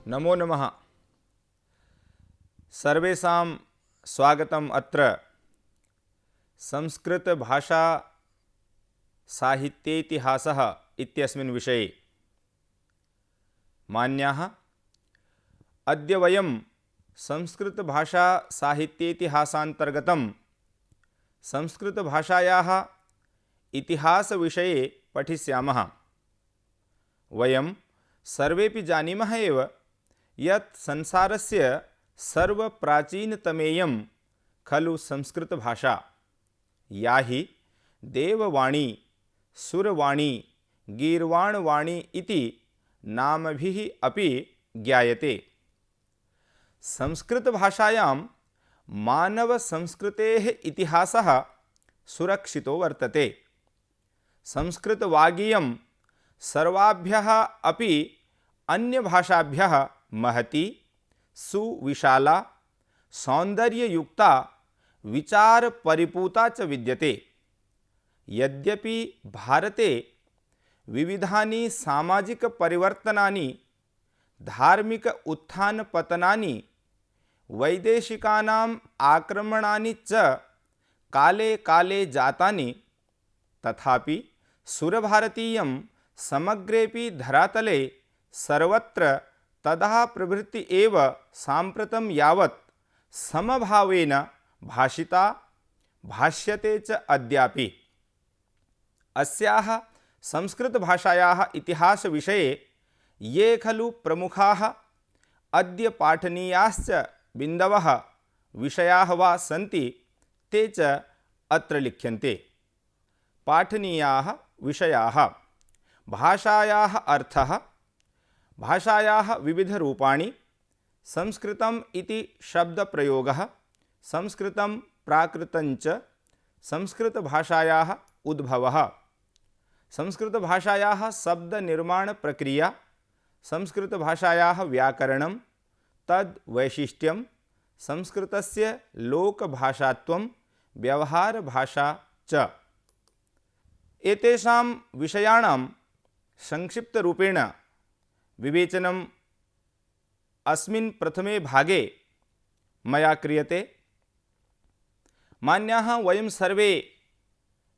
नमो नमः। सर्वेषां स्वागतम् अत्र संस्कृतभाषा साहित्येतिहासः इत्यस्मिन् विषये। मान्याः, अद्य वयं संस्कृतभाषा साहित्येतिहासान्तर्गतं संस्कृतभाषायाः इतिहासविषये पठिष्यामः। वयं सर्वेपि जानीमः एव यत् संसारस्य सर्वप्राचीनतमेयं खलु संस्कृतभाषा, या हि देववाणी, सुरवाणी, गीर्वाणवाणी इति नामभिः अपि ज्ञायते। संस्कृतभाषायां मानवसंस्कृतेः इतिहासः सुरक्षितो वर्तते। संस्कृतवागीयं सर्वाभ्यः अपि अन्यभाषाभ्यः महती, सुविशाला, सौन्दर्ययुक्ता, विचारपरिपूता च विद्यते। यद्यपि भारते विविधानि सामाजिकपरिवर्तनानि, धार्मिक उत्थानपतनानि, वैदेशिकानाम् आक्रमणानि च काले काले जातानि, तथापि सुरभारतीयं समग्रेपि धरातले सर्वत्र तदा प्रभृति एव साम्प्रतं यावत् समभावेन भाषिता भाष्यते च अद्यापि। अस्याः संस्कृतभाषायाः इतिहासविषये ये खलु प्रमुखाः अद्य पाठनीयाश्च बिन्दवः विषयाः वा सन्ति, ते च अत्र लिख्यन्ते। पाठनीयाः विषयाः: भाषायाः अर्थः, भाषायाः विविधरूपाणि, संस्कृतम् इति शब्दप्रयोगः, संस्कृतं प्राकृतञ्च, संस्कृतभाषायाः उद्भवः, संस्कृतभाषायाः शब्दनिर्माणप्रक्रिया, संस्कृतभाषायाः व्याकरणं, तद् वैशिष्ट्यं, संस्कृतस्य लोकभाषात्वं, व्यवहारभाषा च। एतेषां विषयाणां संक्षिप्तरूपेण विवेचनम् अस्मिन् प्रथमे भागे मया क्रियते। मान्याः, वयं सर्वे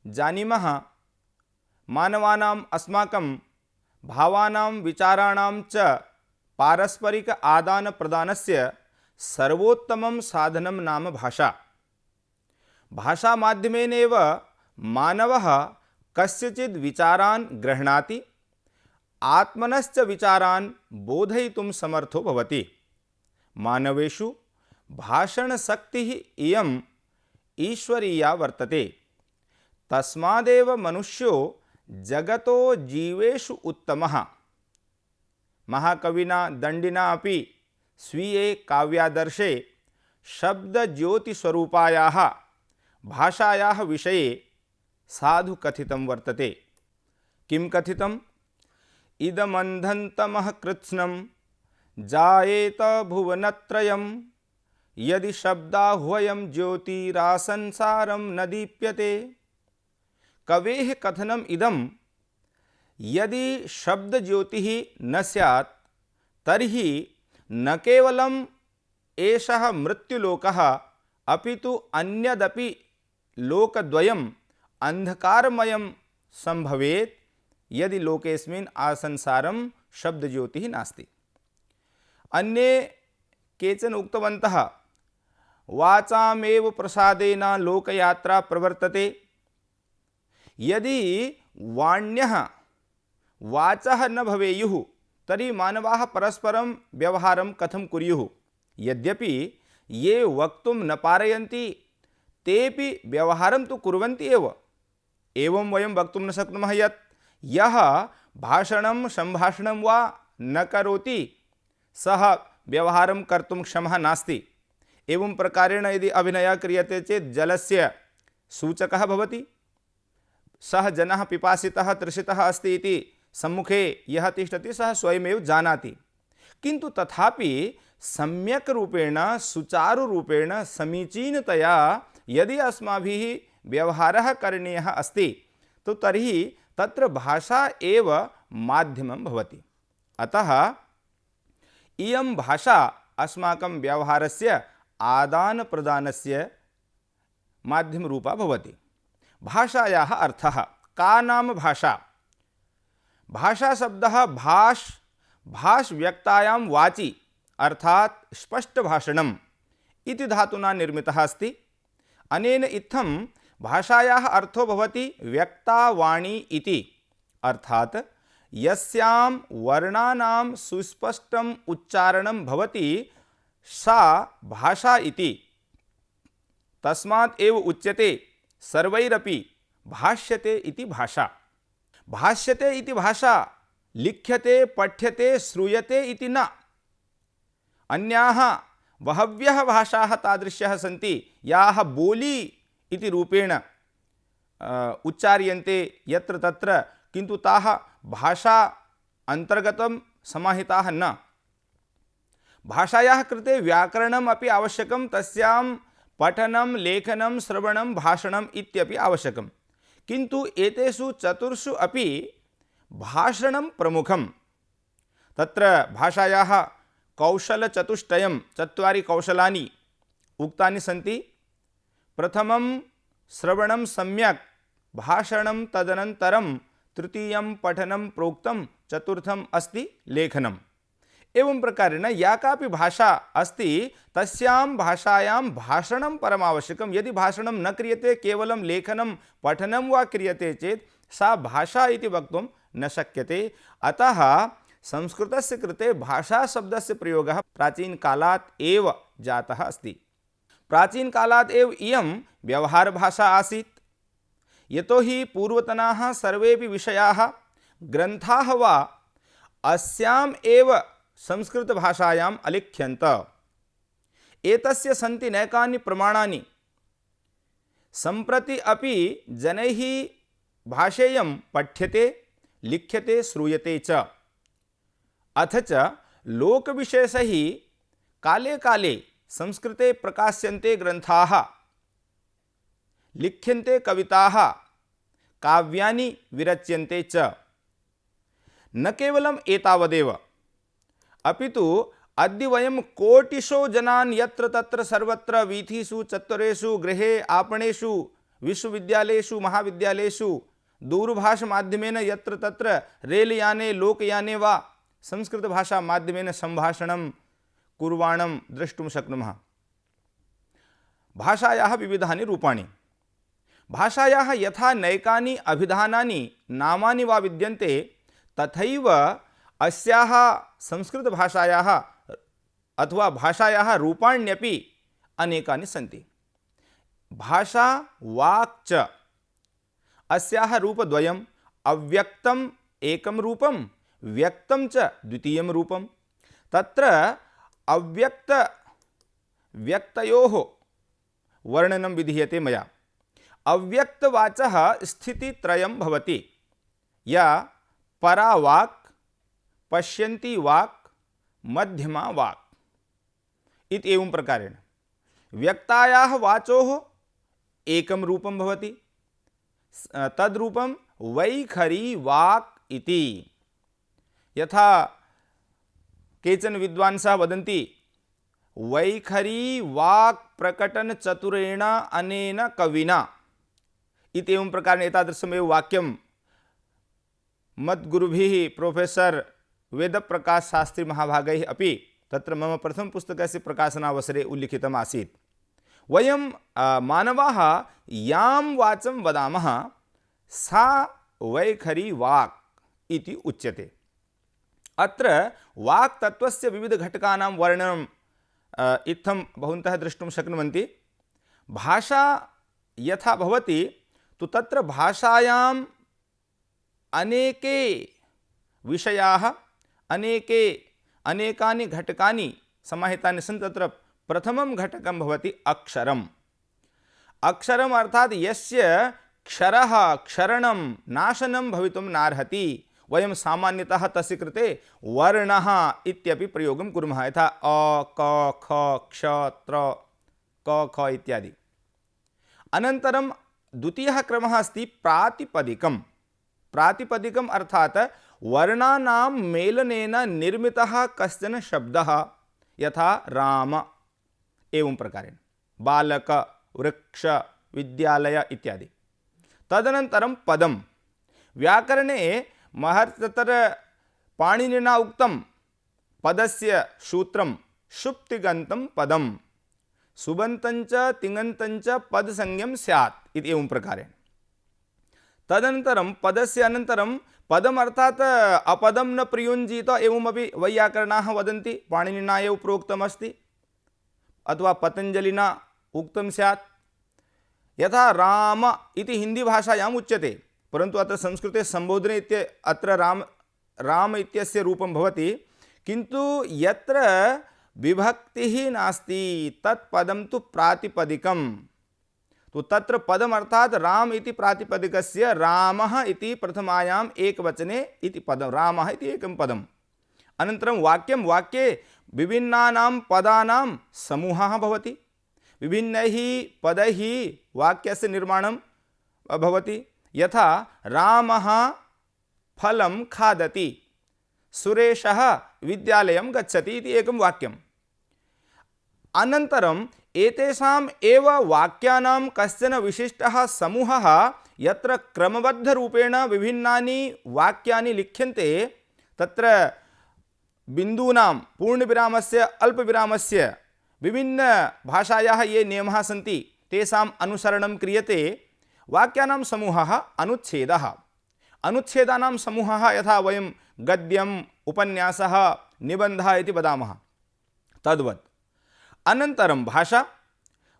जानीमः मानवानाम् अस्माकं भावानां विचाराणां च पारस्परिक आदानप्रदानस्य सर्वोत्तमं साधनं नाम भाषा। भाषामाध्यमेनैव मानवः कस्यचित् विचारान् गृह्णाति, आत्मनश्च विचारान् बोधयितुं समर्थो भवति। मानवेषु भाषणशक्तिः इयम् ईश्वरीया वर्तते। तस्मादेव मनुष्यो जगतो जीवेषु उत्तमः। महाकविना दण्डिना अपि स्वीये काव्यादर्शे शब्दज्योतिस्वरूपायाः भाषायाः विषये साधु कथितं वर्तते। किं कथितम्? इदमन्धन्तमः कृत्स्नं जायेत भुवनत्रयं, यदि शब्दाह्वयं ज्योतिरासंसारं न दीप्यते। कवेः कथनम् इदं, यदि शब्दज्योतिः न स्यात् तर्हि न केवलम् एषः मृत्युलोकः अपितु अन्यदपि लोकद्वयम् अंधकारमयं संभवेत्, यदि लोकेस्मिन् आसंसारं शब्दज्योतिः नास्ति। अन्ये केचन उक्तवन्तः, वाचामेव प्रसादेन लोकयात्रा प्रवर्तते। यदि वाण्यः वाचः न भवेयुः तर्हि मानवाः परस्परं व्यवहारं कथं कुर्युः? यद्यपि ये वक्तुं न पारयन्ति तेपि व्यवहारं तु कुर्वन्ति एव। एवं वयं वक्तुं न शक्नुमः यत् यः भाषणं सम्भाषणं वा न करोति सः व्यवहारं कर्तुं क्षमः नास्ति। एवं प्रकारेण यदि अभिनयः क्रियते चेत् जलस्य सूचकः भवति। सः जनः पिपासितः तृषितः अस्ति इति सम्मुखे यः तिष्ठति सः स्वयमेव जानाति। किन्तु तथापि सम्यक् रूपेण, सुचारुरूपेण, समीचीनतया यदि अस्माभिः व्यवहारः करणीयः अस्ति तो तर्हि तत्र भाषा एव माध्यमं भवति। अतः इयं भाषा अस्माकं व्यवहारस्य आदानप्रदानस्य माध्यमरूपा भवति। भाषायाः अर्थः का नाम भाषा? भाषा शब्दः भाष व्यक्तायां वाचि अर्थात स्पष्ट भाषणम् इति धातुना निर्मितः अस्ति। अनेन इत्थं भाषायाः अर्थो भवति व्यक्ता वाणी इति, अर्थात यस्यां वर्णानां सुस्पष्टम् उच्चारणं भवति सा भाषा इति। तस्मात् एव उच्यते सर्वैरपि भाष्यते इति भाषा। भाष्यते इति भाषा लिख्यते, पठ्यते, श्रूयते इति न। अन्याः बहव्यः भाषाः तादृश्यः सन्ति याः बोली इति रूपेण उच्चार्यन्ते यत्र तत्र, किन्तु ताः भाषा अन्तर्गतं समाहिताः न। भाषायाः कृते व्याकरणम् अपि आवश्यकं, तस्यां पठनं, लेखनं, श्रवणं, भाषणम् इत्यपि आवश्यकं, किन्तु एतेषु चतुर्षु अपि भाषणं प्रमुखं। तत्र भाषायाः कौशलचतुष्टयं, चत्वारि कौशलानि उक्तानि सन्ति। प्रथमं श्रवणं सम्यक्, भाषणं तदनन्तरं, तृतीयं पठनं प्रोक्तं, चतुर्थम् अस्ति लेखनम्। एवं प्रकारेण या कापि भाषा अस्ति तस्यां भाषायां भाषणं परमावश्यकं। यदि भाषणं न क्रियते, केवलं लेखनं पठनं वा क्रियते चेत् सा भाषा इति वक्तुं न शक्यते। अतः संस्कृतस्य कृते भाषा शब्दस्य प्रयोगः प्राचीनकालात् एव जातः अस्ति। प्राचीनकालात् एव इयं व्यवहारभाषा आसीत्। यतोहि पूर्वतनाः सर्वेपि विषयाः, ग्रन्थाः वा अस्याम् एव संस्कृतभाषायाम् अलिख्यन्त। एतस्य सन्ति नैकानि प्रमाणानि। सम्प्रति अपि जनैः भाषेयं पठ्यते, लिख्यते, श्रूयते च। अथ च लोकविशेषैः काले काले संस्कृते प्रकाश्यन्ते ग्रन्थाः, लिख्यन्ते कविताः, काव्यानि विरच्यन्ते च। न केवलम् एतावदेव, अपितु अद्य वयं कोटिशो जनान् यत्र तत्र सर्वत्र वीथिषु, चत्वरेषु, गृहे, आपणेषु, विश्वविद्यालयेषु, महाविद्यालयेषु दूरभाषमाध्यमेन यत्र तत्र रेलयाने, लोकयाने वा संस्कृतभाषा माध्यमेन सम्भाषणं कुर्वाणं द्रष्टुं शक्नुमः। भाषायाः विविधानि रूपाणि। भाषायाः यथा नैकानि अभिधानानि, नामानि वा विद्यन्ते, तथैव अस्याः संस्कृतभाषायाः अथवा भाषायाः रूपाण्यपि अनेकानि सन्ति। भाषा वाक् च अस्याः रूपद्वयम्, अव्यक्तम् एकं रूपं, व्यक्तं च द्वितीयं रूपं। तत्र अव्यक्त व्यक्तयोः वर्णनं विधीयते मया। अव्यक्तवाचः स्थितित्रयं भवति। या परा वाक्, पश्यन्ती वाक्, मध्यमा वाक् इति एवं प्रकारेण व्यक्तायाः वाचोः एकं रूपं भवति। तद्रूपं वैखरी वाक् इति। यथा केचन विद्वांसः वदन्ति, वैखरी वाक् प्रकटन चतुरेण अनेन कविना इति एवं प्रकारेण एतादृशमेव वाक्यं मद्गुरुभिः प्रोफेसर् वेदप्रकाश शास्त्री महाभागैः अपि तत्र मम प्रथमपुस्तकस्य प्रकाशनावसरे उल्लिखितम् आसीत्। वयं मानवाः यां वाचं वदामः सा वैखरी वाक् इति उच्यते। अत्र वाक् तत्त्वस्य विविधघटकानां वर्णनं इत्थं भवन्तः द्रष्टुं शक्नुवन्ति। भाषा यथा भवति तु तत्र भाषायाम् अनेके विषयाः, अनेकानि घटकानि समाहितानि सन्ति। तत्र प्रथमं घटकं भवति अक्षरम्। अक्षरम् अर्थात् यस्य क्षरः, क्षरणं, नाशनं भवितुं नार्हति। वयं सामान्यतः तस्य कृते वर्णः इत्यपि प्रयोगं कुर्मः, यथा अ, क, ख, क्ष, त्र, क, ख इत्यादि। अनन्तरं द्वितीयः क्रमः अस्ति प्रातिपदिकम्। प्रातिपदिकम् अर्थात् वर्णानां मेलनेन निर्मितः कश्चन शब्दः यथा राम एवं प्रकारेण बालक वृक्ष विद्यालय इत्यादि। तदनन्तरं पदं व्याकरणे तत्र पाणिनिना उक्तं पदस्य सूत्रं शुप्तिगन्तं पदं सुबन्तञ्च तिङन्तञ्च पदसंज्ञं स्यात् इति एवं प्रकारेण। तदनन्तरं पदस्य अनन्तरं पदम् अर्थात् अपदं न प्रयुञ्जीत एवमपि वैयाकरणाः वदन्ति, पाणिनिना एव प्रोक्तमस्ति अथवा पतञ्जलिना उक्तं स्यात्। यथा राम इति हिंदी भाषायाम् उच्यते, परन्तु अत्र संस्कृते संबोधने अत्र राम इत्यस्य रूपं भवति, किन्तु यत्र विभक्तिः नास्ति तत्पदं तु प्रातिपदिकं। तो तत्र पदम अर्थात राम इति प्रातिपदिकस्य रामः इति प्रथमायाम् एकवचने इति पदं रामः इति एकं पदम्। अनन्तरं वाक्यं, वाक्ये विभिन्नानां पदानां समूहः भवति, विभिन्नैः पदैः वाक्यस्य निर्माणं भवति। यथा रामः फलं खादति, सुरेशः विद्यालयं गच्छति इति एकं वाक्यम्। अनन्तरं एतेषाम् एव वाक्यानां कश्चन विशिष्टः समूहः यत्र क्रमबद्धरूपेण विभिन्नानि वाक्यानि लिख्यन्ते, तत्र बिन्दूनां पूर्णविरामस्य अल्पविरामस्य विभिन्नभाषायाः ये नियमाः सन्ति तेषाम् अनुसरणं क्रियते। वाक्यानां समूहः अनुच्छेदः, अनुच्छेदानां समूहः यथा वयं गद्यम् उपन्यासः निबन्धः इति वदामः तद्वत्। अनन्तरं भाषा,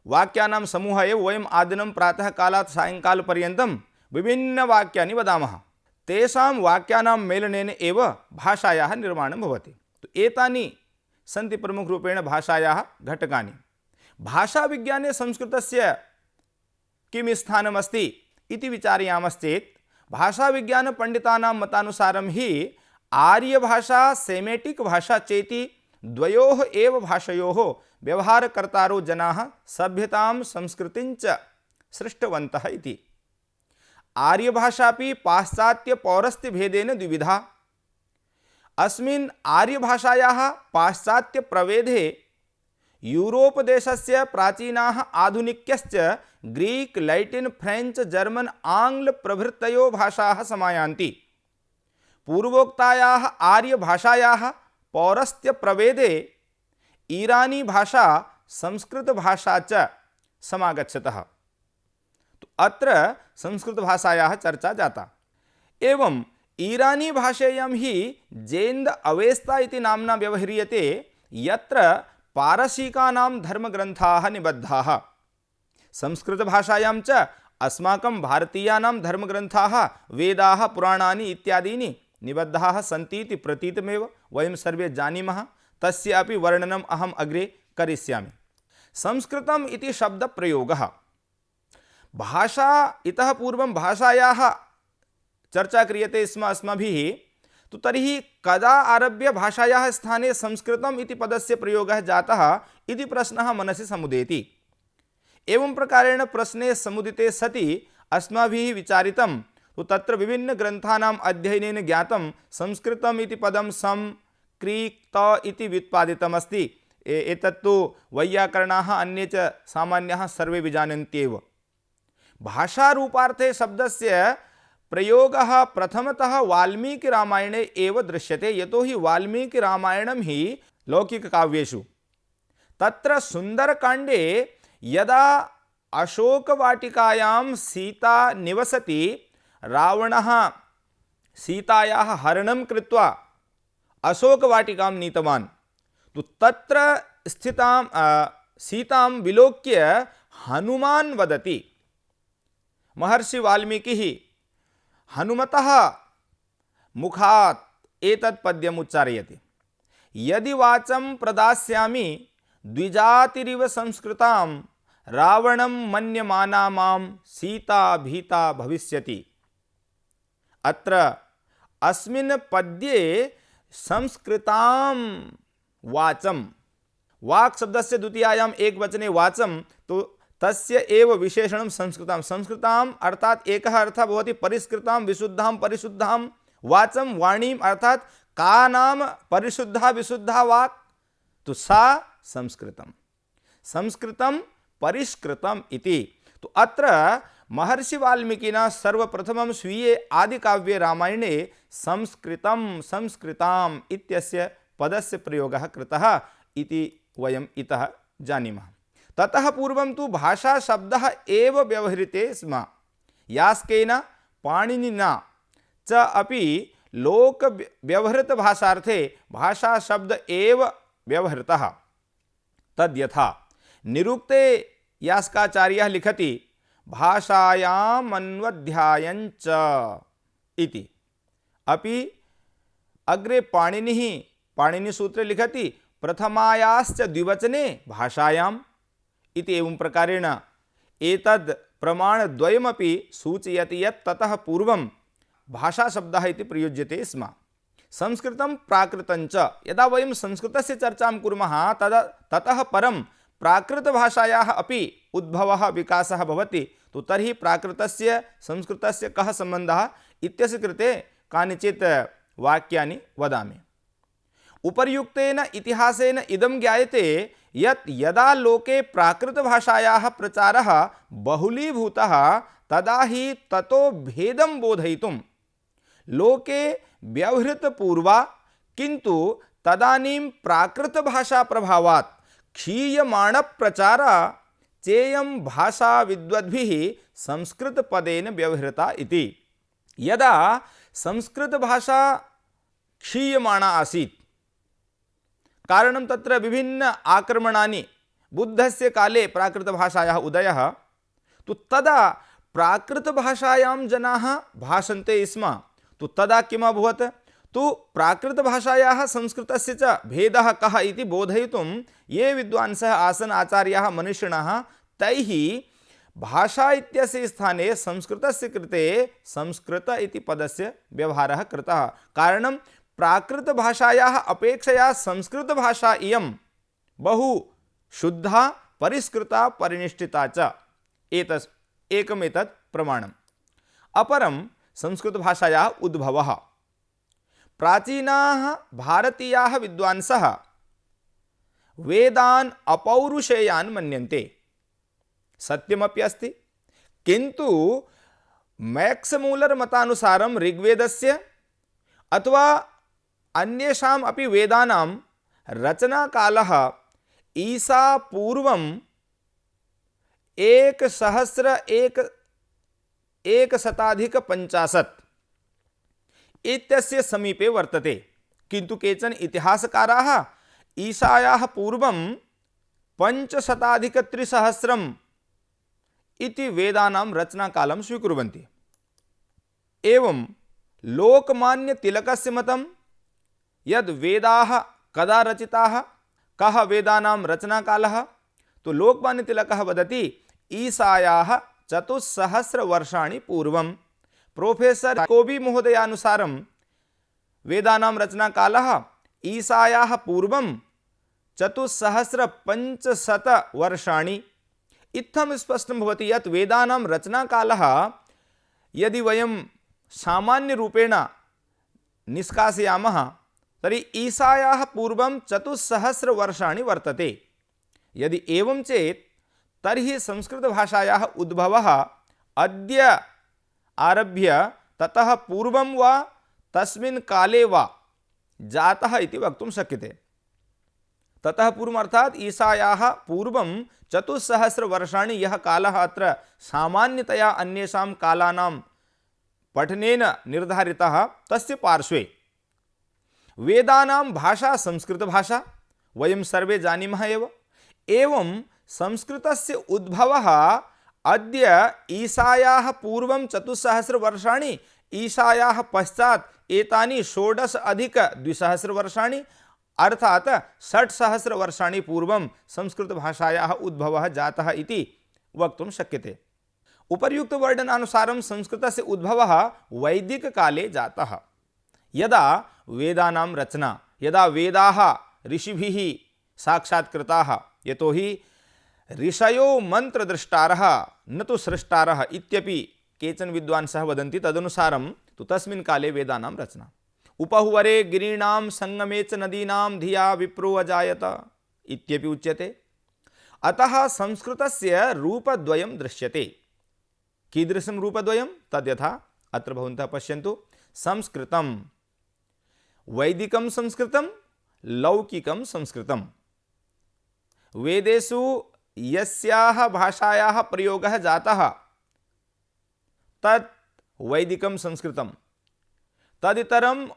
वाक्यानां समूहः एव वयम् आदिनं प्रातः कालात् सायङ्कालपर्यन्तं विभिन्नवाक्यानि वदामः, तेषां वाक्यानां मेलनेन एव भाषायाः निर्माणं भवति। तो एतानि सन्ति प्रमुखरूपेण भाषायाः घटकानि। भाषाविज्ञाने संस्कृतस्य किं स्थानमस्ति इति विचारयामश्चेत्, भाषाविज्ञानपण्डितानां मतानुसारं हि आर्यभाषा सेमेटिक् भाषा चेति द्वयोः एव भाषयोः व्यवहारकर्तारो जनाः सभ्यतां संस्कृतिञ्च सृष्टवन्तः इति। आर्यभाषापि पाश्चात्यपौरस्त्यभेदेन द्विविधा। अस्मिन् आर्यभाषायाः पाश्चात्यप्रवेदे यूरोप देशस्य प्राचीनाः आधुनिक्यश्च ग्रीक लैटिन फ्रेंच जर्मन आंग्ल प्रभृतयो भाषाः समायान्ति। पूर्वोक्तायाः आर्यभाषायाः पौरस्त्यप्रवेदे ईरानी भाषा संस्कृत भाषा च समागच्छतः। तो अत्र संस्कृत भाषायाः चर्चा जाता। एवं ईरानी भाषेयं हि जेन्द अवेस्ता इति नाम्ना व्यवह्रियते, यत्र पारसीकानां धर्मग्रन्थाः निबद्धाः। संस्कृत भाषायां च अस्माकं भारतीयानां धर्मग्रन्थाः वेदाः पुराणानि इत्यादीनि निबद्धाः सन्ति इति प्रतीतमेव वयं सर्वे जानीमः। तस्य अपि वर्णनम् अहम् अग्रे करिष्यामि। संस्कृतम् इति शब्दप्रयोगः, भाषा इतः पूर्वं भाषायाः चर्चा क्रियते स्म अस्माभिः, तो तर्हि कदा आरभ्य भाषायाः स्थाने संस्कृतम् इति पदस्य प्रयोगः जातः इति प्रश्नः मनसि समुदेति। एवं प्रकारेण प्रश्ने समुदिते सति अस्माभिः विचारितं, तो तत्र विभिन्नग्रन्थानाम् अध्ययनेन ज्ञातं संस्कृतम् इति पदं सं क्रीक् त इति व्युत्पादितमस्ति। एतत्तु वैयाकरणाः अन्ये च सामान्याः सर्वे विजानन्त्येव। भाषारूपार्थे शब्दस्य प्रयोगः प्रथमतः वाल्मीकिरामायणे एव दृश्यते, यतोहि वाल्मीकिरामायणं हि लौकिककाव्येषु। तत्र सुन्दरकाण्डे यदा अशोकवाटिकायां सीता निवसति, रावणः सीतायाः हरणं कृत्वा अशोकवाटिकां नीतवान्। तो तत्र स्थितां सीतां विलोक्य हनुमान् वदति, महर्षि वाल्मीकिः हनुमतः मुखात् एतत् पद्यम् उच्चारयति, यदि वाचं प्रदास्यामि द्विजातिरिव संस्कृतां रावणं मन्यमाना मां सीता भीता भविष्यति। अत्र अस्मिन् पद्ये संस्कृतां वाचं, वाक् शब्दस्य द्वितीयायाम् एकवचने वाचं, तो तस्य एव विशेषणं संस्कृतां। संस्कृताम् अर्थात् एकः अर्थः भवति परिष्कृतां विशुद्धां परिशुद्धां वाचं वाणीम् अर्थात का नाम परिशुद्धा विशुद्धा वाक्, तो सा संस्कृतम्। संस्कृतं परिष्कृतम् इति। तो अत्र महर्षि वाल्मीकिना सर्वप्रथमं स्वीये आदिकाव्ये रामायणे संस्कृतं संस्कृताम् इत्यस्य पदस्य प्रयोगः कृतः इति वयम् इतः जानीमः। ततः पूर्वं तु भाषा शब्दः एव व्यवह्रिते स्म। यास्केन पाणिनिना च अपि लोक व्यवहृत भाषार्थे भाषा शब्द एव व्यवहृतः। तद्यथा निरुक्ते यास्काचार्यः लिखति भाषायाम् अन्वध्यायञ्च इति। अपि अग्रे पाणिनिसूत्रे लिखति प्रथमायाश्च द्विवचने भाषायाम् इति। एवं प्रकारेण एतद् प्रमाणद्वयमपि सूचयति यत् ततः पूर्वं भाषाशब्दः इति प्रयुज्यते स्म। संस्कृतं प्राकृतञ्च। यदा वयं संस्कृतस्य चर्चां कुर्मः ततः परं प्राकृतभाषायाः अपि उद्भवः विकासः भवति। तो तर्हि प्राकृतस्य संस्कृतस्य कः सम्बन्धः इत्यस्य कृते कानिचित् वाक्यानि वदामि। उपर्युक्तेन इतिहासेन इदं ज्ञायते यत् यदा लोके प्राकृतभाषायाः प्रचारः बहुलीभूतः तदा हि ततो भेदं बोधयितुं लोके व्यवहृतपूर्वा किन्तु तदानीं प्राकृतभाषाप्रभावात् क्षीयमाणप्रचारा चेयं भाषा विद्वद्भिः संस्कृतपदेन व्यवहृता इति। यदा संस्कृतभाषा क्षीयमाणा आसीत्, कारणं तत्र विभिन्न आक्रमणानि, बुद्धस्य काले प्राकृतभाषायाः उदयः, तो तदा प्राकृतभाषायां जनाः भाषन्ते स्म। तो तदा किम् अभवत्, तो प्राकृतभाषायाः संस्कृतस्य च भेदः कः इति बोधयितुं ये विद्वांसः आसन्, आचार्याः, मनीषिणः, तैः भाषा इत्यस्य स्थाने संस्कृतस्य कृते संस्कृत इति पदस्य व्यवहारः कृतः। कारणं प्राकृतभाषायाः अपेक्षया संस्कृतभाषा इयं बहु शुद्धा, परिष्कृता, परिनिष्ठिता च। एकमेतत् प्रमाणम्। अपरं संस्कृतभाषायाः उद्भवः। प्राचीनाः भारतीयाः विद्वांसः वेदान् अपौरुषेयान् मन्यन्ते। सत्यमपि अस्ति, किन्तु मैक्स मूलर मतानुसारं ऋग्वेदस्य अथवा अन्येषाम् अपि वेदानां रचनाकालः ईसा पूर्वं 1150 इत्यस्य समीपे वर्तते। किन्तु केचन इतिहासकाराः ईसायाः पूर्वं 500 इति वेदानां रचनाकालं स्वीकुर्वन्ति। एवं लोकमान्य तिलकस्य मतं यद् वेदाः कदा रचिताः, कः वेदानां रचनाकालः, तो लोकमान्य तिलकः वदति ईसायाः 400 वर्षाणि पूर्वं। प्रोफेसर कोबी महोदयानुसारं वेदानां रचनाकालः ईसायाः पूर्वं 450 वर्षाणि। इत्थं स्पष्टं भवति यत् वेदानां रचनाकालः यदि वयं सामान्यरूपेण निष्कासयामः तर्हि ईसायाः पूर्वं 400 वर्षाणि वर्तते। यदि एवं चेत् तर्हि संस्कृतभाषायाः उद्भवः अद्य आरभ्य ततः पूर्वं वा तस्मिन् काले वा जातः इति वक्तुं शक्यते। ततः पूर्वम् अर्थात् ईसायाः पूर्वं 400 वर्षाणि यः कालः अत्र सामान्यतया अन्येषां कालानां पठनेन निर्धारितः, तस्य पार्श्वे वेदानां भाषा संस्कृतभाषा वयं सर्वे जानीमः एव। एवं संस्कृतस्य उद्भवः अद्य ईसायाः पूर्वं 400 वर्षाणि, ईसायाः पश्चात् एतानि 16+200 वर्षाणि अर्थात 6000 वर्षाणि पूर्वं संस्कृतभाषायाः उद्भवः जातः इति वक्तुं शक्यते। उपर्युक्त वर्णनानुसारं संस्कृतस्य उद्भवः वैदिककाले जातः। यदा वेदानां रचना, यदा वेदाः ऋषिभिः साक्षात्कृताः, यतोहि ऋषयो मन्त्रद्रष्टारः न तु सृष्टारः इत्यपि केचन विद्वांसः वदन्ति, तदनुसारं तो तस्मिन् काले वेदानां रचना। उपहुवरे गिरीणां संगमे च नदीनां धिया विप्रो अजायत इत्यपि उच्यते। अतः संस्कृतस्य रूपद्वयं दृश्यते। कीदृशं रूपद्वयं? तद्यथा अत्र भवन्तः पश्यन्तु, संस्कृतं वैदिकं संस्कृतं, लौकिकं संस्कृतं। वेदेषु यस्याः भाषायाः प्रयोगः जातः तत् वैदिकं संस्कृतं। तदितरं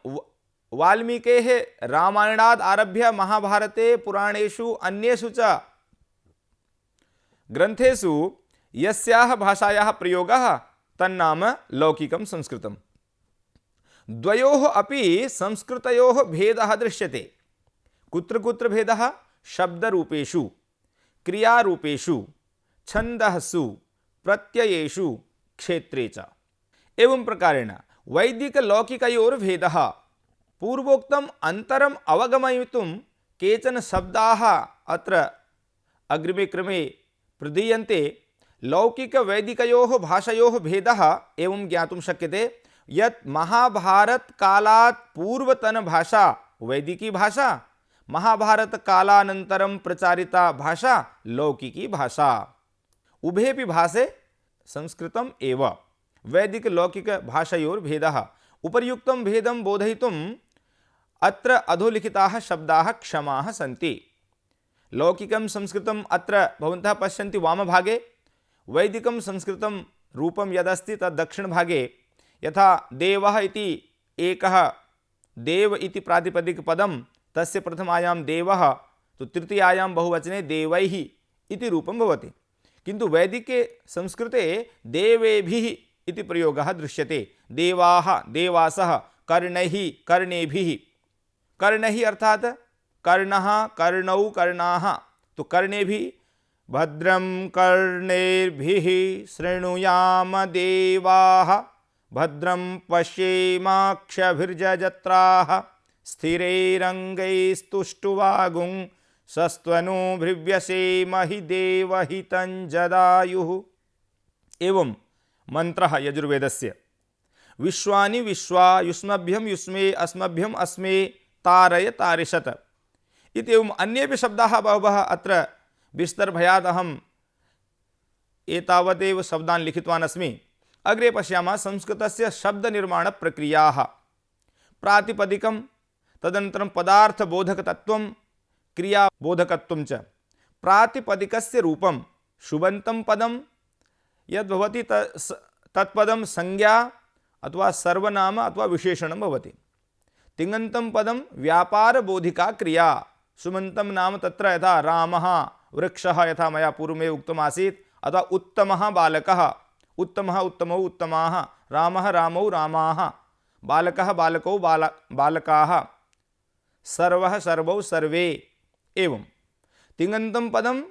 वाल्मीकेः रामायणात् आरभ्य महाभारते, पुराणेषु, अन्येषु च ग्रन्थेषु यस्याः भाषायाः प्रयोगः तन्नाम लौकिकं संस्कृतं। द्वयोः अपि संस्कृतयोः भेदः दृश्यते। कुत्र कुत्र भेदः? शब्दरूपेषु, क्रियारूपेषु, छन्दःसु, प्रत्ययेषु, क्षेत्रे च। एवं प्रकारेण वैदिकलौकिकयोर्भेदः। पूर्वोक्तम् अन्तरम् अवगमयितुं केचन शब्दाः अत्र अग्रिमे क्रमे प्रदीयन्ते। लौकिकवैदिकयोः भाषयोः भेदः एवं ज्ञातुं शक्यते यत् महाभारतकालात् पूर्वतनभाषा वैदिकी भाषा, महाभारतकालानन्तरं प्रचारिता भाषा लौकिकी भाषा। उभेपि भाषे संस्कृतम् एव। वैदिकलौकिकभाषयोर्भेदः। उपर्युक्तं भेदं बोधयितुम् अत्र अधोलिखिताः शब्दाः क्षमाः सन्ति। लौकिकं संस्कृतम् अत्र भवन्तः पश्यन्ति वामभागे, वैदिकं संस्कृतं रूपं यदस्ति तद् दक्षिणभागे। यथा देवः इति एकः देव इति प्रातिपदिकपदं, तस्य प्रथमायां देवः, तो तृतीयायां बहुवचने देवैः इति रूपं भवति। किन्तु वैदिके संस्कृते देवेभिः इति प्रयोगः दृश्यते। देवाः, देवासः, कर्णैः, कर्णेभिः। कर्णैः अर्थात् कर्णः, कर्णौ, कर्णाः। तो कर्णेभिः भद्रं कर्णेभिः शृणुयाम देवाः, भद्रं पश्येमाक्षभिर्जत्राः, स्थिरैरङ्गैस्तुष्टुवागुं सस्त्वनुभृव्यसेमहि देवहितं जदायुः। एवं मंत्रः यजुर्वेदस्य। विश्वानि विश्वा युष्मभ्यं युष्मे अस्मभ्यं अस्मे तारय तारिषत इत्येवम् अन्येपि शब्दाः बहवः अत्र विस्तरभयात् अहम् एतावदेव शब्दान् लिखितवान् अस्मि। अग्रे पश्यामः संस्कृतस्य शब्दनिर्माणप्रक्रियाः। प्रातिपदिकं, तदनन्तरं पदार्थबोधकतत्त्वं, क्रियाबोधकत्वं च। प्रातिपदिकस्य रूपं शुबन्तं पदं यद्भवति तत्पदं संज्ञा अथवा सर्वनाम अथवा विशेषणं भवति। तिङन्तं पदं व्यापारबोधिका क्रिया। सुमन्तं नाम तत्र यथा रामः वृक्षः, यथा मया पूर्वमेव उक्तमासीत्, अथवा उत्तमः बालकः, उत्तमः उत्तमौ उत्तमाः, रामः रामौ रामाः, बालकः बालकौ बालकाः, सर्वः सर्वौ सर्वे। एवं तिङन्तं पदं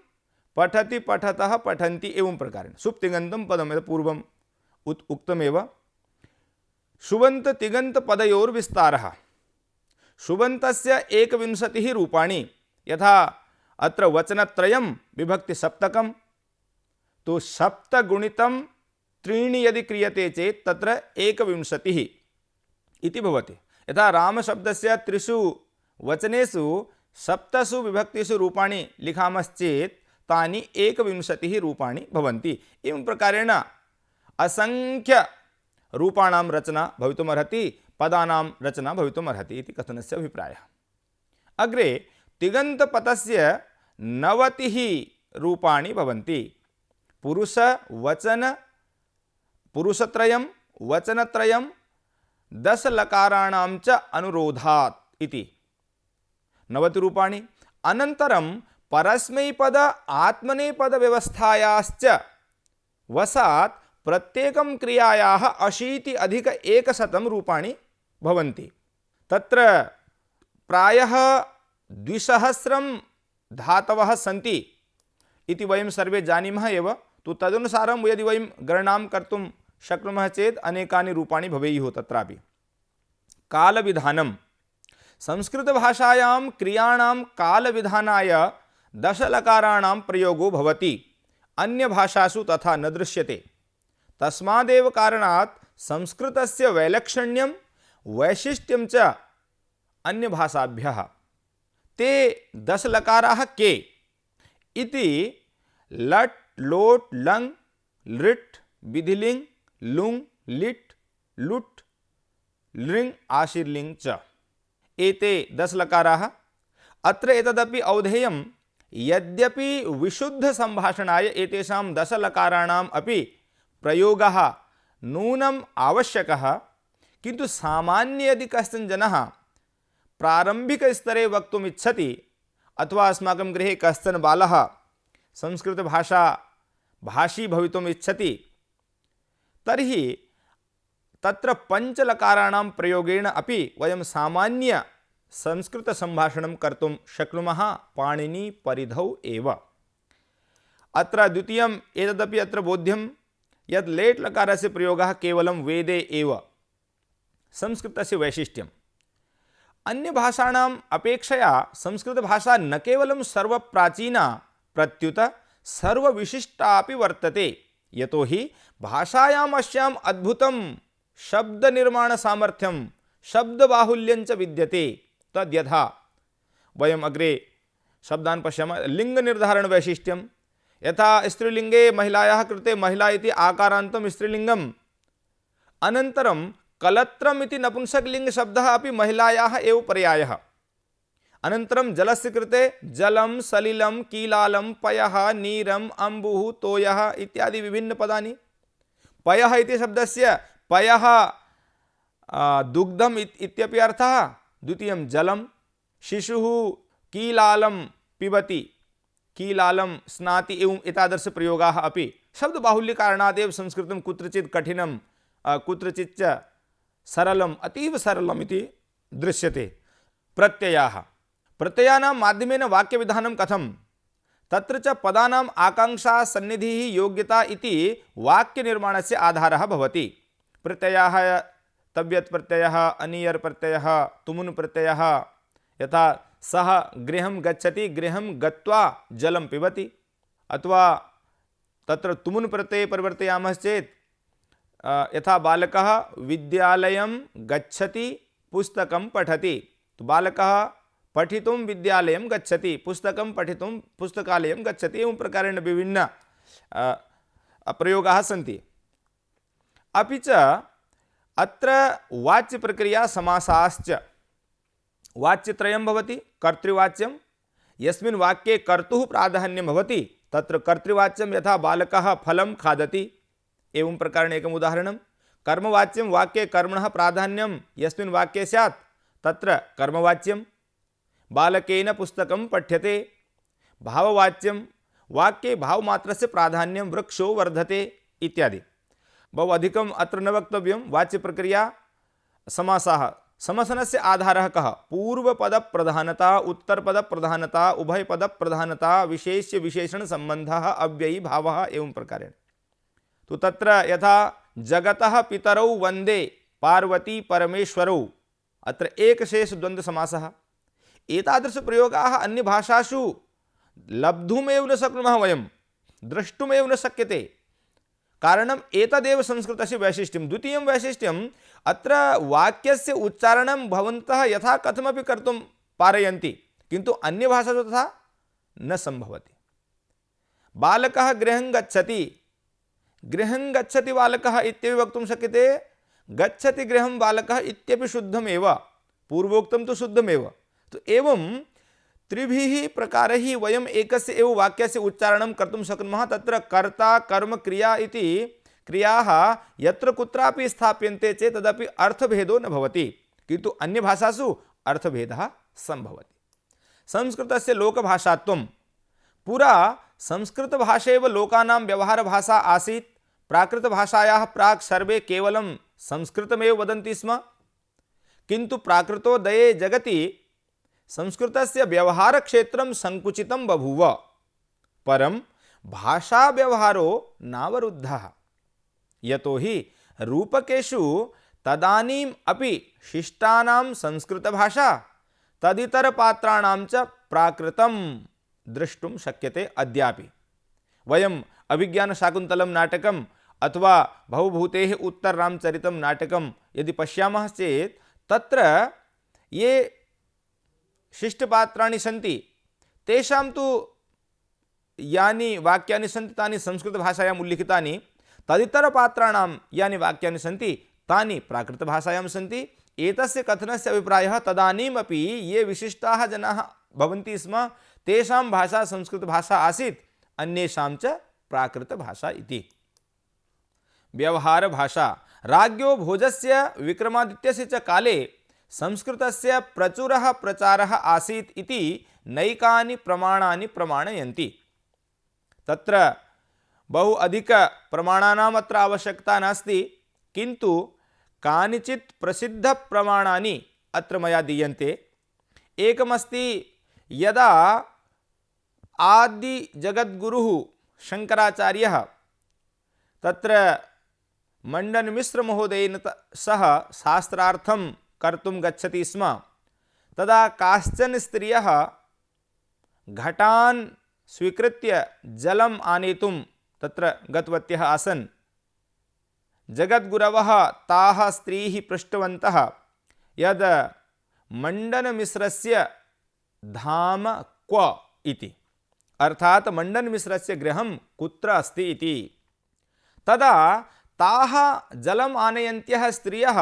पठति पठतः पठन्ति एवं प्रकारेण। सुप्तिङन्तं पदं यत् पूर्वम् उक्तमेव। शुबन्त तिङन्त पदयोर्विस्तारः। शुबन्तस्य 21 रूपाणि। यथा अत्र वचनत्रयं विभक्ति सप्तकं, तो सप्त गुणितं त्रीणि यदि क्रियते चेत् तत्र 21 इति भवति। यथा रामशब्दस्य 3 वचनेषु 7 विभक्तिषु रूपाणि लिखामश्चेत् तानि 21 रूपाणि भवन्ति। एवं प्रकारेण असंख्य रूपाणां रचना भवितुमर्हति, पदानां रचना भवितुमर्हति इति कथनस्य अभिप्रायः। अग्रे तिङन्तपदस्य 90 रूपाणि भवन्ति। पुरुष वचन पुरुषत्रयं वचनत्रयं 10 लकाराणां च अनुरोधात् इति 90 रूपाणि। अनन्तरं परस्मैपद आत्मनेपद व्यवस्थायाश्च वशात् प्रत्येकं क्रियायाः 80+100 रूपाणि भवन्ति। तत्र प्रायः 200 धातवः सन्ति इति वयं सर्वे जानीमः एव। तो तदनुसारं यदि वयं गणनां कर्तुं शक्नुमः चेत् अनेकानि रूपाणि भवेयुः तत्रापि। कालविधानं। संस्कृतभाषायां क्रियाणां कालविधानाय 10 लकाराणां प्रयोगो भवति। अन्यभाषासु तथा न दृश्यते। तस्मादेव कारणात् संस्कृतस्य वैलक्षण्यं वैशिष्ट्यं च अन्यभाषाभ्यः। ते 10 लकाराः के इति लट् लोट् लङ् लृट् विधिलिङ् लुङ् लिट् लुट् लृङ् आशीर्लिङ् च एते 10 लकाराः। अत्र एतदपि अवधेयं यद्यपि विशुद्ध संभाषणाय एतेषां 10 लकाराणाम् अपि प्रयोगः नूनम् आवश्यकः, किन्तु सामान्य यदि कश्चन जनः प्रारम्भिकस्तरे वक्तुम् इच्छति अथवा अस्माकं गृहे कश्चन बालः संस्कृतभाषा भाषी भवितुम् इच्छति तर्हि तत्र 5 लकाराणां प्रयोगेण अपि वयं सामान्य संस्कृतसम्भाषणं कर्तुं शक्नुमः पाणिनिपरिधौ एव। अत्र द्वितीयम् एतदपि अत्र बोध्यं यत् लेट् लकारस्य प्रयोगः केवलं वेदे एव। संस्कृतस्य वैशिष्ट्यम् अन्यभाषाणाम् अपेक्षया संस्कृतभाषा न केवलं सर्वप्राचीना प्रत्युत सर्वविशिष्टा वर्तते। यतोहि भाषायाम् अस्याम् अद्भुतं शब्दनिर्माणसामर्थ्यं शब्दबाहुल्यं च विद्यते। तद्यथा वयम् अग्रे शब्दान् पश्यामः। लिङ्गनिर्धारणवैशिष्ट्यं यथा स्त्रीलिङ्गे महिलायाः कृते महिला इति आकारान्तं स्त्रीलिङ्गम्, अनन्तरं कलत्रम् इति नपुंसकलिङ्गशब्दः अपि महिलायाः एव पर्यायः, अनन्तरं जलस्य कृते जलं सलिलं कीलालं पयः नीरम् अम्बुः तोयः इत्यादि विभिन्नपदानि। पयः इति शब्दस्य पयः दुग्धम् इत्यपि अर्थः, द्वितीयं जलं, शिशुः कीलालं पिबति कीलालं स्नाति एवं एतादृशप्रयोगाः अपि शब्दबाहुल्यकारणादेव संस्कृतं कुत्रचित् कठिनं कुत्रचित् च सरलम् अतीव सरलम् इति दृश्यते। प्रत्ययाः प्रत्ययानां माध्यमेन वाक्यविधानं कथं, तत्र च पदानाम् आकाङ्क्षा सन्निधिः योग्यता इति वाक्यनिर्माणस्य आधारः भवति। प्रत्ययाः तव्यत् प्रत्ययः अनियर् प्रत्ययः तुमुन् प्रत्ययः, यथा सः गृहं गच्छति गृहं गत्वा जलं पिबति, अथवा तत्र तुमुन् प्रत्यये परिवर्तयामश्चेत् यथा बालकः विद्यालयं गच्छति पुस्तकं पठति, तो बालकः पठितुं विद्यालयं गच्छति पुस्तकं पठितुं पुस्तकालयं गच्छति, एवं प्रकारेण विभिन्न प्रयोगाः सन्ति। अपि च अत्र वाच्यप्रक्रिया समासाश्च वाच्यत्रयं भवति। कर्तृवाच्यं यस्मिन् वाक्ये कर्तुः प्राधान्यं भवति तत्र कर्तृवाच्यं, यथा बालकः फलं खादति एवं प्रकारेण एकम् उदाहरणं। कर्मवाच्यं वाक्ये कर्मणः प्राधान्यं यस्मिन् वाक्ये स्यात् तत्र कर्मवाच्यं। बालकेन पुस्तकं पठ्यते। भाववाच्यं वाक्ये भावमात्रस्य प्राधान्यं वृक्षो वर्धते इत्यादि। बहु अधिकम् अत्र न वक्तव्यं। वाच्यप्रक्रिया समासाः समसनस्य आधारः कः, पूर्वपदप्रधानता उत्तरपदप्रधानता उभयपदप्रधानता विशेष्य विशेषणसम्बन्धः अव्ययी भावः एवं प्रकारेण। तो तत्र यथा जगतः पितरौ वन्दे पार्वती परमेश्वरौ, अत्र एकशेषद्वन्द्वसमासः। एतादृशप्रयोगाः अन्यभाषासु लब्धुमेव न शक्नुमः, वयं द्रष्टुमेव न शक्यते। कारणम् एतदेव संस्कृतस्य वैशिष्ट्यं। द्वितीयं वैशिष्ट्यम्, अत्र वाक्यस्य उच्चारणं भवन्तः यथा कथमपि कर्तुं पारयन्ति, किन्तु अन्यभाषासु तथा न सम्भवति। बालकः गृहं गच्छति बालकः इत्यपि वक्तुं शक्यते, गच्छति गृहं बालकः इत्यपि शुद्धमेव, पूर्वोक्तं तु शुद्धमेव। तो एवं त्रिभिः प्रकारैः वयम् एकस्य एव वाक्यस्य उच्चारणं कर्तुं शक्नुमः। तत्र कर्ता कर्म क्रिया इति क्रियाः यत्र कुत्रापि स्थाप्यन्ते चेत् तदपि अर्थभेदो न भवति, किन्तु अन्यभाषासु अर्थभेदः सम्भवति। संस्कृतस्य लोकभाषात्वं, पुरा संस्कृतभाषैव लोकानां व्यवहारभाषा आसीत्। प्राकृतभाषायाः प्राक् सर्वे केवलं संस्कृतमेव वदन्ति स्म, किन्तु प्राकृतोदये जगति संस्कृतस्य व्यवहारक्षेत्रं संकुचितं बभूव। परं भाषाव्यवहारो नावरुद्धः, यतोहि रूपकेषु तदानीम् अपि शिष्टानां संस्कृतभाषा तदितरपात्राणां च प्राकृतं द्रष्टुं शक्यते अद्यापि। वयम् अभिज्ञानशाकुन्तलं नाटकम् अथवा भवभूतेः उत्तररामचरितं नाटकं यदि पश्यामः चेत् तत्र ये शिष्टपात्राणि सन्ति तेषां तु यानि वाक्यानि सन्ति तानि संस्कृतभाषायाम् उल्लिखितानि, तदितरपात्राणां यानि वाक्यानि सन्ति तानि प्राकृतभाषायां सन्ति। एतस्य कथनस्य अभिप्रायः तदानीमपि ये विशिष्टाः जनाः भवन्ति स्म तेषां भाषा संस्कृतभाषा आसीत्, अन्येषां च प्राकृतभाषा इति। व्यवहारभाषा। राज्ञो भोजस्य विक्रमादित्यस्य च काले संस्कृतस्य प्रचुरः प्रचारः आसीत् इति नैकानि प्रमाणानि प्रमाणयन्ति। तत्र बहु अधिक प्रमाणानाम् अत्र आवश्यकता नास्ति, किन्तु कानिचित् प्रसिद्ध प्रमाणानि अत्र मया दीयन्ते। एकमस्ति, यदा आदि जगद्गुरुः शंकराचार्यः तत्र मंडन मिश्र महोदयेन सह शास्त्रार्थं कर्तुं गच्छति स्म, तदा काश्चन स्त्रियः घटान् स्वीकृत्य जलम् आनेतुं तत्र गतवत्यः आसन्। जगद्गुरवः ताः स्त्रीः पृष्टवन्तः यद् मंडनमिश्रस्य धाम क्व इति, अर्थात मंडनमिश्रस्य गृहं कुत्र अस्ति इति। तदा ताः जलम् आनयन्त्यः स्त्रियः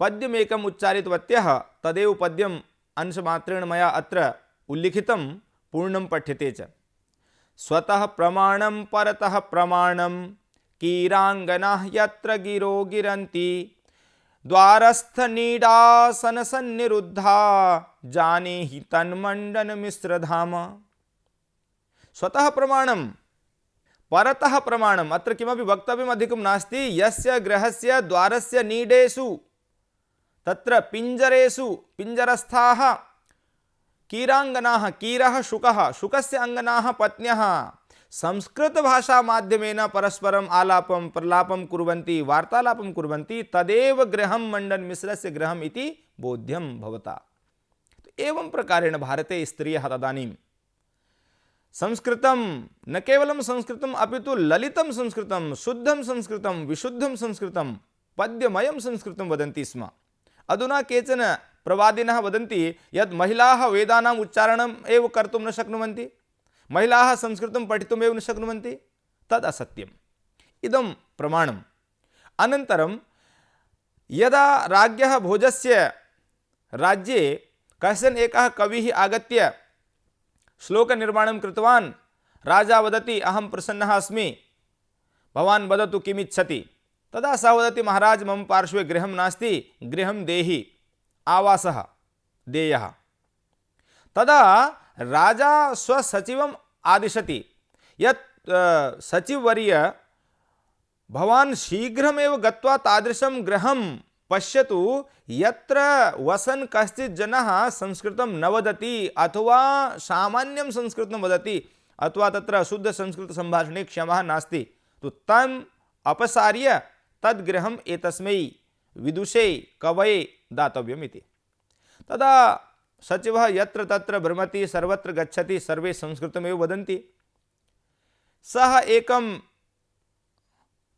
पद्यमेकम् उच्चारितवत्यः। तदेव पद्यम् अंशमात्रेण मया अत्र उल्लिखितं, पूर्णं पठ्यते च। स्वतः प्रमाणं परतः प्रमाणं कीराङ्गनाः यत्र गिरो गिरन्ति द्वारस्थनीडासन सन्निरुद्धा जानीहि तन्मण्डनमिश्रधाम। स्वतः प्रमाणं परतः प्रमाणम्, अत्र किमपि वक्तव्यम् अधिकं नास्ति। यस्य गृहस्य द्वारस्य नीडेषु तत्र पिञ्जरेषु पिञ्जरस्थाः कीराङ्गनाः, कीरः शुकः, शुकस्य अङ्गनाः पत्न्यः संस्कृतभाषा माध्यमेन परस्परम् आलापं प्रलापं कुर्वन्ति, वार्तालापं कुर्वन्ति, तदेव गृहं मंडनमिश्रस्य गृहम् इति बोध्यं भवता। एवं प्रकारेण भारते स्त्रियः तदानीं संस्कृतं, न केवलं संस्कृतम् अपितु ललितं संस्कृतं, शुद्धं संस्कृतं, विशुद्धं संस्कृतं, पद्यमयं संस्कृतं वदन्ति स्म। अधुना केचन प्रवादिनः वदन्ति यत् महिलाः वेदानाम् उच्चारणम् एव कर्तुं न शक्नुवन्ति, महिलाः संस्कृतं पठितुम् एव न शक्नुवन्ति। तद् असत्यम्। इदं प्रमाणम्। अनन्तरं यदा राज्ञः भोजस्य राज्ये कश्चन एकः कविः आगत्य श्लोकनिर्माणं कृतवान्, राजा वदति अहं प्रसन्नः अस्मि, भवान् वदतु किमिच्छति। तदा सः वदति महाराज मम पार्श्वे गृहं नास्ति, गृहं देहि, आवासः देयः। तदा राजा स्वसचिवम् आदिशति यत् सचिववर्य भवान् शीघ्रमेव गत्वा तादृशं गृहं पश्यतु यत्र वसन् कश्चित् जनः संस्कृतं न वदति अथवा सामान्यं संस्कृतं वदति अथवा तत्र शुद्ध संस्कृत संभाषणे क्षमः नास्ति, तो तम् अपसार्य तद्गृहम् एतस्मै विदुषे कवये दातव्यम् इति। तदा सचिवः यत्र तत्र भ्रमति, सर्वत्र गच्छति, सर्वे संस्कृतमेव वदन्ति। सः एकं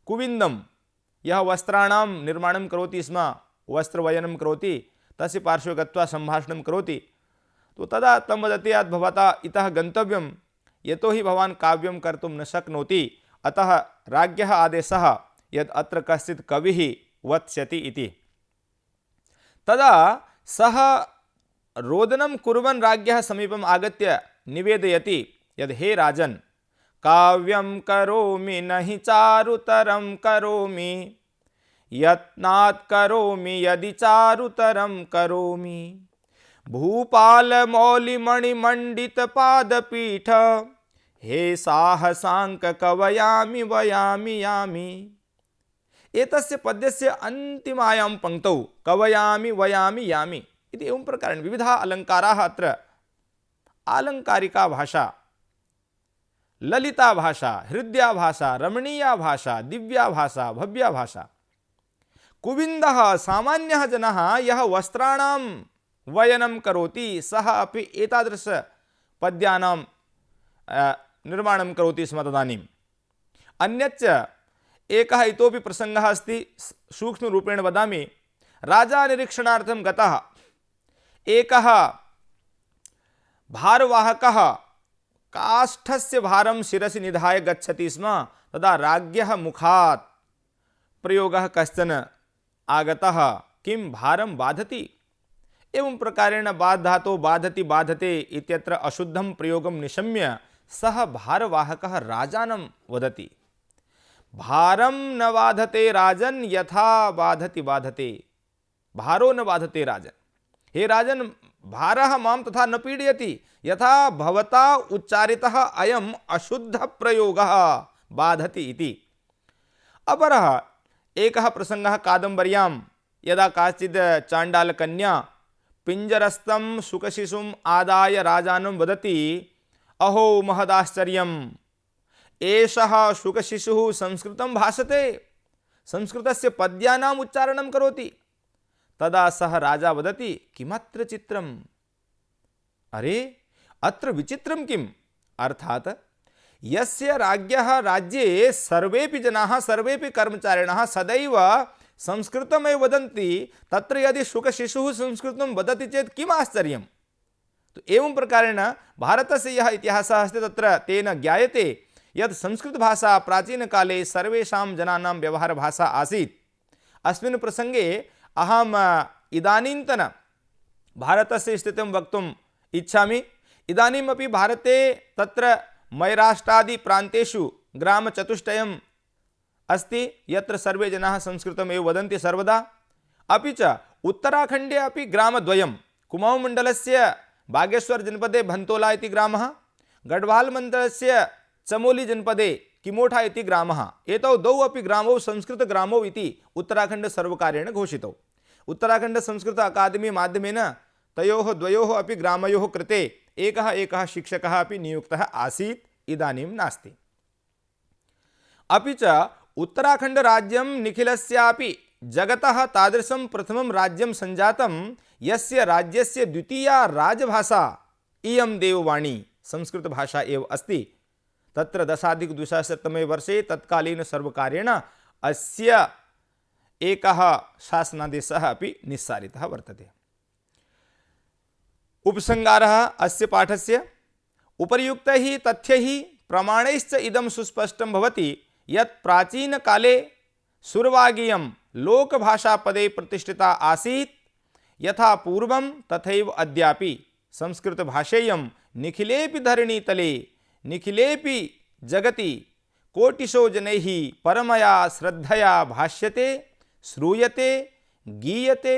कुविन्दं, यः वस्त्राणां निर्माणं करोति स्म, वस्त्रवयनं करोति, तस्य पार्श्वे गत्वा सम्भाषणं करोति। तो तदा तं वदति यत् भवता इतः गन्तव्यं, यतोहि भवान् काव्यं कर्तुं न शक्नोति, अतः राज्ञः आदेशः यत् अत्र कश्चित् कविः वत्स्यति इति। तदा सः रोदनं कुर्वन् राज्ञः समीपम् आगत्य निवेदयति यद् हे राजन्, काव्यं करोमि नहि चारुतरं करोमि, यत्नात् करोमि यदि चारुतरं करोमि। भूपालमौलिमणिमण्डितपादपीठ हे साहसाङ्क कवयामि वयामि यामि। एतस्य पद्यस्य अन्तिमायां पङ्क्तौ कवयामि वयामि यामि इति एवं प्रकारेण विविधाः अलङ्काराः अत्र, आलङ्कारिका भाषा, ललिता भाषा, हृद्या भाषा, रमणीया भाषा, दिव्या भाषा, भव्या भाषा। कुविन्दः सामान्यः जनः यः वस्त्राणां वयनं करोति सः अपि एतादृश पद्यानां निर्माणं करोति स्म तदानीम्। अन्यच्च एकः इतोपि प्रसङ्गः अस्ति, सूक्ष्मरूपेण वदामि। राजा निरीक्षणार्थं गतः एकः भारवाहकः काष्ठस्य भारं शिरसि निधाय गच्छति स्म। तदा राज्ञः मुखात् प्रयोगः कश्चन आगतः, किं भारं बाधति? एवं प्रकारेण बाधातो बाधति बाधते इत्यत्र अशुद्धं प्रयोगं निशम्य सः भारवाहकः राजानं वदति, भारं न बाधते राजन् यथा बाधति बाधते। भारो न बाधते राजन्, हे राजन्, भारः मां तथा न पीडयति यथा भवता उच्चारितः अयम् अशुद्धः प्रयोगः बाधति इति। अपरः एकः प्रसङ्गः कादम्बर्यां, यदा काचित् चाण्डालकन्या पिञ्जरस्थं शुकशिशुम् आदाय राजानं वदति, अहो महदाश्चर्यम्, एषः शुकशिशुः संस्कृतं भाषते, संस्कृतस्य पद्यानाम् उच्चारणं करोति। तदा सः राजा वदति, किमत्र चित्रम्? अरे अत्र विचित्रं किम्? अर्थात् यस्य राज्ञः राज्ये सर्वेपि जनाः, सर्वेपि कर्मचारिणः सदैव संस्कृतमेव वदन्ति, तत्र यदि शुकशिशुः संस्कृतं वदति चेत् किम् आश्चर्यम्? तो एवं प्रकारेण भारतस्य यः इतिहासः अस्ति तत्र तेन ज्ञायते यत् संस्कृतभाषा प्राचीनकाले सर्वेषां जनानां व्यवहारभाषा आसीत्। अस्मिन् प्रसङ्गे अहम् इदानीन्तन भारतस्य स्थितिं वक्तुम् इच्छामि। इदानीमपि भारते तत्र महाराष्ट्रादि प्रान्तेषु ग्रामचतुष्टयम् अस्ति, यत्र सर्वे जनाः संस्कृतमेव वदन्ति सर्वदा। अपि च उत्तराखण्डे अपि ग्रामद्वयं, कुमाऊं मण्डलस्य बागेश्वर जनपदे भन्तोला इति ग्रामः, गढ़वाल मण्डलस्य चमोली जनपदे किमोठा इति ग्रामः, एतौ द्वौ अपि ग्रामौ संस्कृतग्रामौ इति उत्तराखण्ड सर्वकारेण घोषितौ। उत्तराखण्ड संस्कृत अकादमी माध्यमेन तयोः द्वयोः अपि ग्रामयोः कृते एकः शिक्षकः अपि नियुक्तः आसीत्, इदानीं नास्ति। अपि च उत्तराखण्ड राज्यं निखिलस्यापि जगतः तादृशं प्रथमं राज्यं सञ्जातं यस्य राज्यस्य द्वितीया राजभाषा इयं देववाणी संस्कृतभाषा एव अस्ति। तत्र 10+200तमे वर्षे तत्कालीन सर्वकारेण अस्य एकः शासनादेशः अपि निस्सारितः वर्तते। उपसंहारः अस्य पाठस्य, उपर्युक्तैः तथ्यैः प्रमाणैश्च इदं सुस्पष्टं भवति यत् प्राचीनकाले सुरवागीयं लोकभाषापदे प्रतिष्ठिता आसीत्, यथा पूर्वं तथैव अद्यापि संस्कृतभाषेयं निखिलेपि धरणीतले, निखिलेपि जगति कोटिशो जनैः परमया श्रद्धया भाष्यते, श्रूयते, गीयते,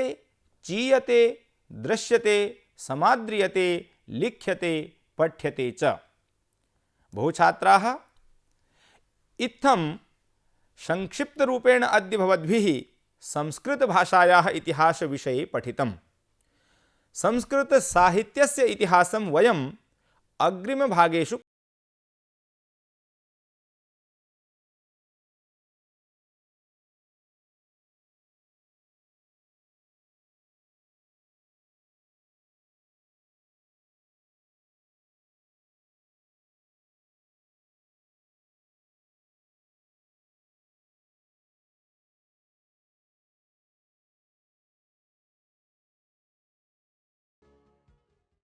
चीयते, दृश्यते, समाद्रियते, लिख्यते, पठ्यते च। बहुछात्राः इत्थं संक्षिप्तरूपेण अद्य भवद्भिः संस्कृतभाषायाः इतिहासविषये पठितम्। संस्कृतसाहित्यस्य इतिहासं वयम् अग्रिमभागेषु